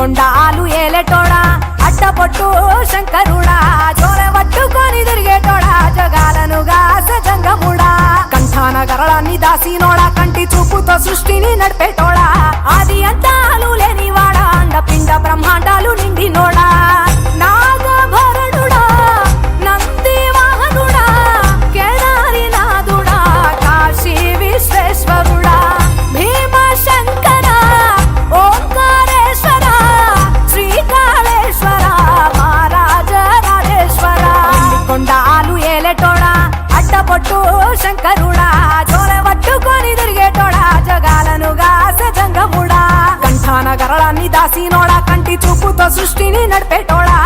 కొండాలు ఏలేటోడా అడ్డపొట్టు శంకరుడా జోలె పట్టుకొని తిరిగేటోడా జగాలను గాస జంగముడా కంఠాన గరళాన్ని దాసినోడా కంటి చూపుతో సృష్టిని నడిపేటోడా ఆది అంతాలు లేనివాడా అండపిండ బ్రహ్మాండాలు నిండినోడా నాగభరణుడా నంది వాహనుడా కేదారినాథుడా కాశీ విశ్వేశ్వరుడా భీమ శంకర ఓంకారేశ్వర శ్రీకాళేశ్వర మహారాజ రాజేశ్వర కొండాలు ఏలేటోడా అడ్డపొట్టు శంకరుడా జోలె పట్టుకొని తిరిగేటోడా జగాలను గాస జంగముడా కంఠాన గరళాన్ని దాసినోడా కంటి చూపుతో సృష్టిని నడిపేటోడా